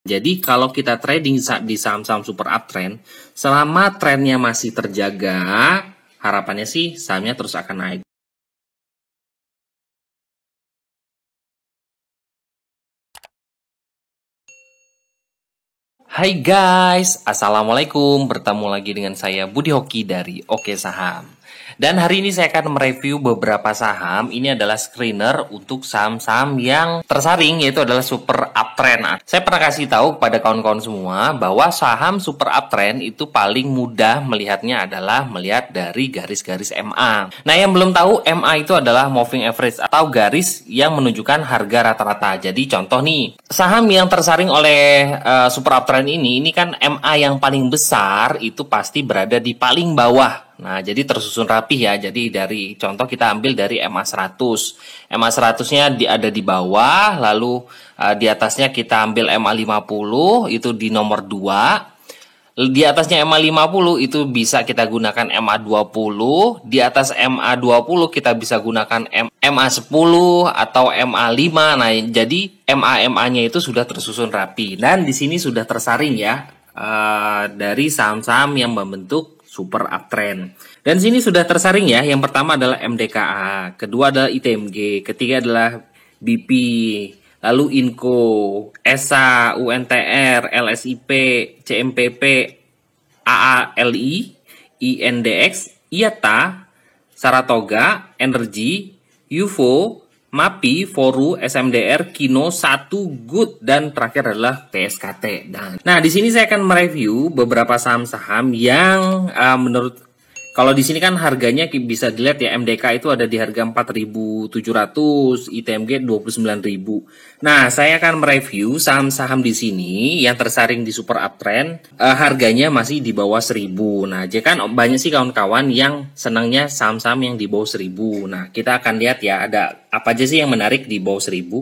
Jadi kalau kita trading di saham-saham super uptrend, selama trennya masih terjaga, harapannya sih sahamnya terus akan naik. Hai guys, Assalamualaikum. Bertemu lagi dengan saya Budi Hoki dari Oke Saham. Dan hari ini saya akan mereview beberapa saham. Ini adalah screener untuk saham-saham yang tersaring, yaitu adalah super uptrend. Saya pernah kasih tahu kepada kawan-kawan semua bahwa saham super uptrend itu paling mudah melihatnya adalah melihat dari garis-garis MA. Nah, yang belum tahu, MA itu adalah moving average atau garis yang menunjukkan harga rata-rata. Jadi contoh nih, saham yang tersaring oleh super uptrend ini kan MA yang paling besar itu pasti berada di paling bawah. Nah, jadi tersusun rapih ya. Jadi dari contoh kita ambil dari MA 100. MA 100-nya ada di bawah, lalu di atasnya kita ambil MA 50 itu di nomor 2. Di atasnya MA 50 itu bisa kita gunakan MA 20. Di atas MA 20 kita bisa gunakan MA 10 atau MA 5. Nah, jadi MA-MA-nya itu sudah tersusun rapi. Dan di sini sudah tersaring ya dari saham-saham yang membentuk super uptrend. Dan sini sudah tersaring ya. Yang pertama adalah MDKA, kedua adalah ITMG, ketiga adalah BP, lalu Inco, ESA, UNTR, LSIP, CMPP, AALI, INDX, IATA, Saratoga, Energy, UFO, MAPI, Foru, SMDR, Kino, Satu, Good, dan terakhir adalah PSKT. Nah, di sini saya akan mereview beberapa saham-saham yang menurut, kalau di sini kan harganya bisa dilihat ya, MDK itu ada di harga 4.700, ITMG 29.000. Nah, saya akan mereview saham-saham di sini yang tersaring di super uptrend, harganya masih di bawah 1.000. Nah, jadi kan banyak sih kawan-kawan yang senangnya saham-saham yang di bawah 1.000. Nah, kita akan lihat ya, ada apa aja sih yang menarik di bawah 1.000.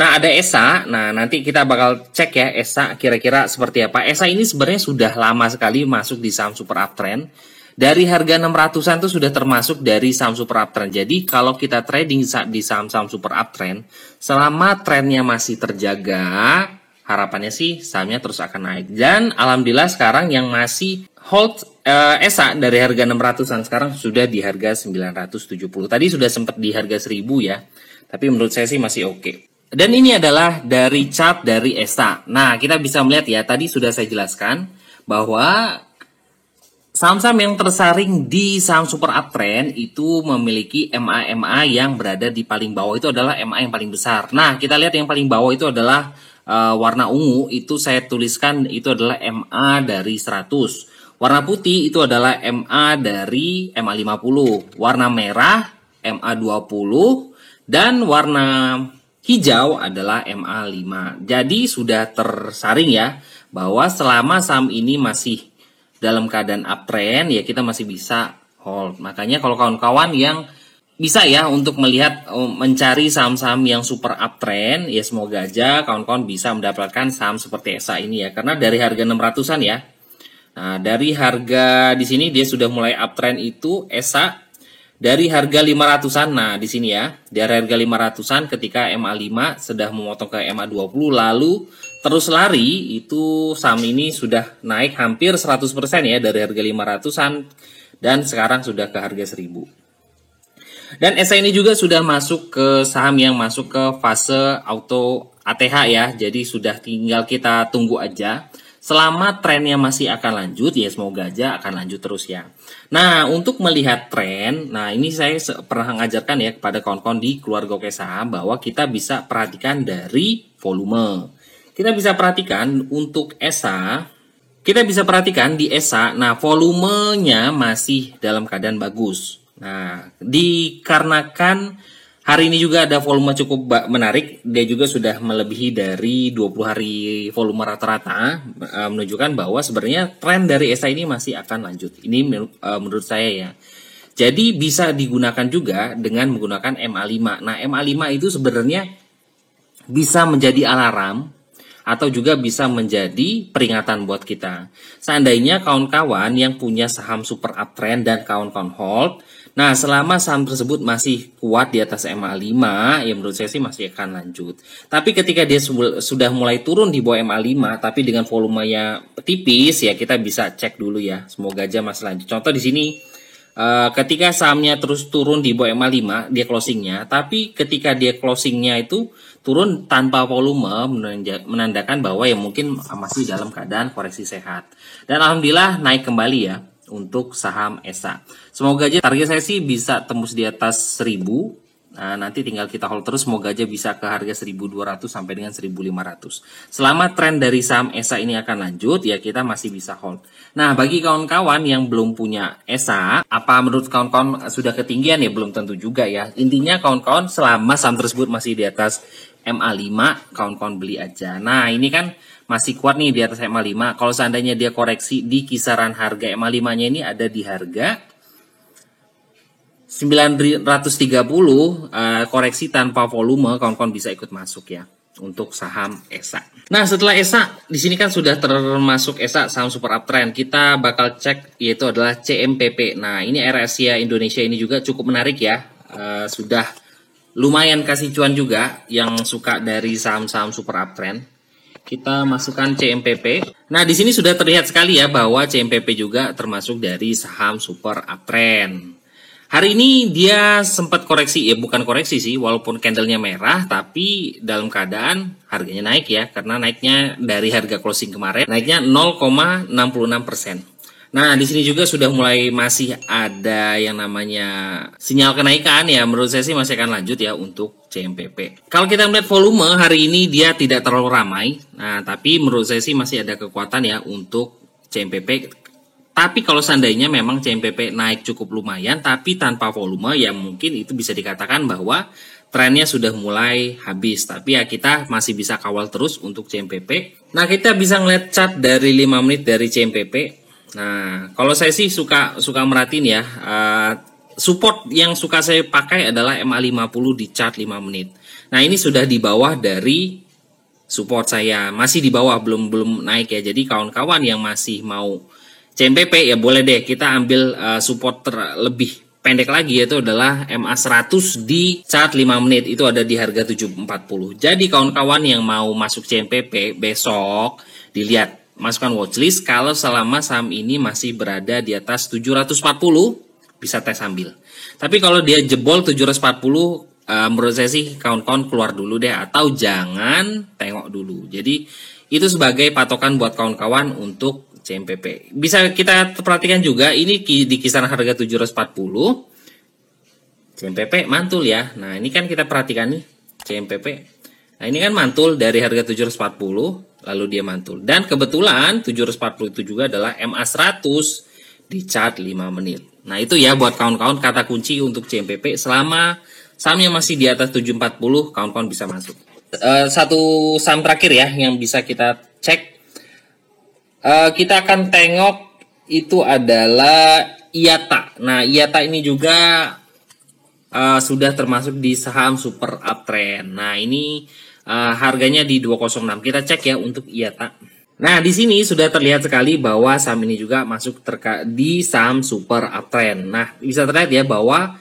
Nah, ada ESA. Nah, nanti kita bakal cek ya ESA kira-kira seperti apa. ESA ini sebenarnya sudah lama sekali masuk di saham super uptrend. Dari harga 600-an itu sudah termasuk dari saham super uptrend. Jadi kalau kita trading di saham-saham super uptrend, selama trennya masih terjaga, harapannya sih sahamnya terus akan naik. Dan alhamdulillah sekarang yang masih hold ESA dari harga 600-an sekarang sudah di harga 970. Tadi sudah sempat di harga 1.000 ya. Tapi menurut saya sih masih oke. Dan ini adalah dari chart dari ESA. Nah, kita bisa melihat ya, tadi sudah saya jelaskan bahwa saham-saham yang tersaring di saham super uptrend itu memiliki MA-MA yang berada di paling bawah, itu adalah MA yang paling besar. Nah, kita lihat yang paling bawah itu adalah warna ungu, itu saya tuliskan itu adalah MA dari 100. Warna putih itu adalah MA dari MA 50. Warna merah MA 20 dan warna hijau adalah MA 5. Jadi sudah tersaring ya bahwa selama saham ini masih dalam keadaan uptrend ya kita masih bisa hold. Makanya kalau kawan-kawan yang bisa ya untuk melihat mencari saham-saham yang super uptrend ya, semoga aja kawan-kawan bisa mendapatkan saham seperti ESA ini ya, karena dari harga 600-an ya. Nah, dari harga di sini dia sudah mulai uptrend itu ESA dari harga 500-an. Nah, di sini ya, dari harga 500-an ketika MA 5 sudah memotong ke MA 20 lalu terus lari, itu saham ini sudah naik hampir 100% ya dari harga 500-an dan sekarang sudah ke harga 1.000. Dan ESA ini juga sudah masuk ke saham yang masuk ke fase auto ATH ya. Jadi sudah tinggal kita tunggu aja. Selama trennya masih akan lanjut ya, semoga aja akan lanjut terus ya. Nah, untuk melihat tren, nah ini saya pernah mengajarkan ya kepada kawan-kawan di keluarga Oke Saham bahwa kita bisa perhatikan dari volume. Kita bisa perhatikan untuk ESA, kita bisa perhatikan di ESA, nah volumenya masih dalam keadaan bagus. Nah, dikarenakan hari ini juga ada volume cukup menarik, dia juga sudah melebihi dari 20 hari volume rata-rata, menunjukkan bahwa sebenarnya tren dari ESA ini masih akan lanjut. Ini menurut saya ya. Jadi bisa digunakan juga dengan menggunakan MA5. Nah, MA5 itu sebenarnya bisa menjadi alarm atau juga bisa menjadi peringatan buat kita. Seandainya kawan-kawan yang punya saham super uptrend dan kawan-kawan hold, Nah, selama saham tersebut masih kuat di atas MA5, ya menurut saya sih masih akan lanjut. Tapi ketika dia sudah mulai turun di bawah MA5, tapi dengan volumenya tipis, ya kita bisa cek dulu ya. Semoga aja masih lanjut. Contoh di sini, ketika sahamnya terus turun di bawah MA5, dia closingnya. Tapi ketika dia closingnya itu turun tanpa volume, menandakan bahwa ya mungkin masih dalam keadaan koreksi sehat. Dan alhamdulillah naik kembali ya untuk saham ESA. Semoga aja target saya sih bisa tembus di atas 1000. Nah, nanti tinggal kita hold terus, semoga aja bisa ke harga 1200 sampai dengan 1500. Selama tren dari saham ESA ini akan lanjut, ya kita masih bisa hold. Nah, bagi kawan-kawan yang belum punya ESA, apa menurut kawan-kawan sudah ketinggian ya? Belum tentu juga ya. Intinya kawan-kawan selama saham tersebut masih di atas MA5, kawan-kawan beli aja. Nah, ini kan masih kuat nih di atas MA5. Kalau seandainya dia koreksi di kisaran harga MA5-nya ini ada di harga 930, koreksi tanpa volume, kawan-kawan bisa ikut masuk ya untuk saham ESA. Nah, setelah ESA, di sini kan sudah termasuk ESA saham super uptrend. Kita bakal cek yaitu adalah CMPP. Nah, ini AirAsia Indonesia ini juga cukup menarik ya. Sudah lumayan kasih cuan juga yang suka dari saham-saham super uptrend. Kita masukkan CMPP. Nah, di sini sudah terlihat sekali ya bahwa CMPP juga termasuk dari saham super uptrend. Hari ini dia sempat koreksi, ya bukan koreksi sih, walaupun candlenya merah, tapi dalam keadaan harganya naik ya, karena naiknya dari harga closing kemarin, naiknya 0,66%. Nah, di sini juga sudah mulai masih ada yang namanya sinyal kenaikan ya, menurut saya sih masih akan lanjut ya untuk CMPP. Kalau kita melihat volume hari ini dia tidak terlalu ramai, nah tapi menurut saya sih masih ada kekuatan ya untuk CMPP. Tapi kalau seandainya memang CMPP naik cukup lumayan tapi tanpa volume, ya mungkin itu bisa dikatakan bahwa trennya sudah mulai habis. Tapi ya kita masih bisa kawal terus untuk CMPP. Nah, kita bisa ngeliat chart dari 5 menit dari CMPP. Nah, kalau saya sih suka merhatiin ya, support yang suka saya pakai adalah MA50 di chart 5 menit. Nah, ini sudah di bawah dari support saya, masih di bawah, belum naik ya. Jadi kawan-kawan yang masih mau CMPP ya boleh deh kita ambil support lebih pendek lagi, yaitu adalah MA100 di chart 5 menit, itu ada di harga 740. Jadi kawan-kawan yang mau masuk CMPP besok dilihat, masukkan watchlist. Kalau selama saham ini masih berada di atas 740 bisa tes ambil. Tapi kalau dia jebol 740, menurut saya sih kawan-kawan keluar dulu deh, atau jangan tengok dulu. Jadi itu sebagai patokan buat kawan-kawan untuk CMPP. Bisa kita perhatikan juga ini di kisaran harga 740. CMPP mantul ya. Nah, ini kan kita perhatikan nih CMPP. Nah, ini kan mantul dari harga 740 lalu dia mantul. Dan kebetulan 740 itu juga adalah MA100 di chart 5 menit. Nah, itu ya buat kawan-kawan kata kunci untuk CMPP. Selama sahamnya masih di atas 740, kawan-kawan bisa masuk. Satu saham terakhir ya yang bisa kita cek. Kita akan tengok itu adalah IATA. Nah, IATA ini juga sudah termasuk di saham super uptrend. Nah, ini harganya di 206. Kita cek ya untuk IATA. Nah, di sini sudah terlihat sekali bahwa saham ini juga masuk di saham super uptrend. Nah, bisa terlihat ya bahwa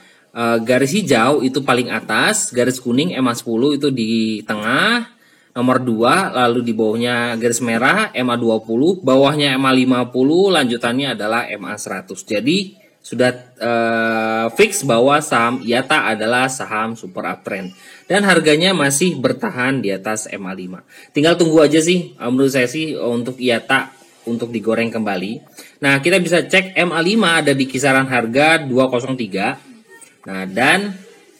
garis hijau itu paling atas, garis kuning MA10 itu di tengah, nomor 2, lalu di bawahnya garis merah MA20, bawahnya MA50, lanjutannya adalah MA100. Jadi sudah fix bahwa saham IATA adalah saham super uptrend. Dan harganya masih bertahan di atas MA5. Tinggal tunggu aja sih, menurut saya sih untuk IATA untuk digoreng kembali. Nah, kita bisa cek MA5 ada di kisaran harga 203. Nah, dan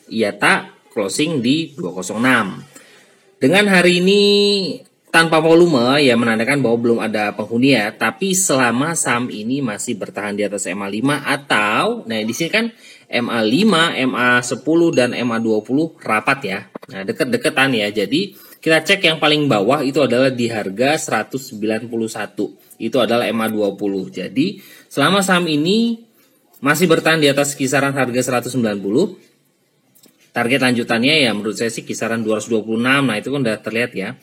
IATA closing di 206. Dengan hari ini tanpa volume ya menandakan bahwa belum ada penghuni ya, tapi selama saham ini masih bertahan di atas MA5 atau nah di sini kan MA5, MA10 dan MA20 rapat ya. Nah, deket-deketan ya. Jadi kita cek yang paling bawah itu adalah di harga 191. Itu adalah MA20. Jadi selama saham ini masih bertahan di atas kisaran harga 190, target lanjutannya ya menurut saya sih kisaran 226. Nah, itu kan udah terlihat ya.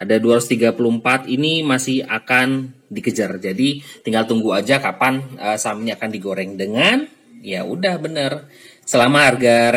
Ada 234 ini masih akan dikejar. Jadi tinggal tunggu aja kapan saham ini akan digoreng dengan Ya udah bener. Selama harga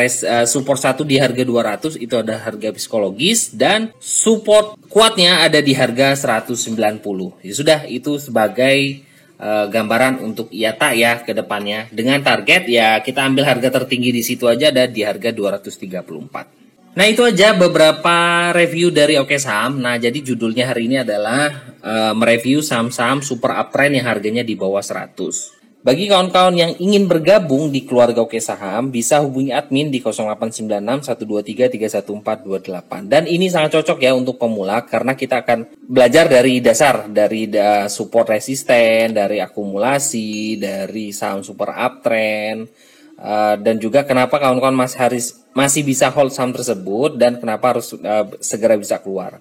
support 1 di harga 200 itu ada harga psikologis dan support kuatnya ada di harga 190. Ya sudah, itu sebagai gambaran untuk IATA ya ke depannya. Dengan target ya kita ambil harga tertinggi di situ aja, ada di harga 234. Nah itu aja beberapa review dari Oke Saham. Nah jadi judulnya hari ini adalah mereview saham-saham super uptrend yang harganya di bawah 100. Bagi kawan-kawan yang ingin bergabung di keluarga Oke Saham, bisa hubungi admin di 0896 123 31428. Dan ini sangat cocok ya untuk pemula karena kita akan belajar dari dasar, dari support resisten, dari akumulasi, dari saham super uptrend, dan juga kenapa kawan-kawan masih bisa hold saham tersebut dan kenapa harus segera bisa keluar.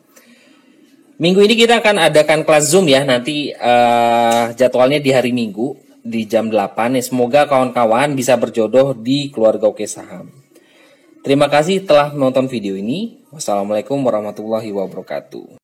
Minggu ini kita akan adakan kelas Zoom ya, nanti jadwalnya di hari Minggu di jam 8. Semoga kawan-kawan bisa berjodoh di keluarga Oke Saham. Terima kasih telah menonton video ini. Wassalamualaikum warahmatullahi wabarakatuh.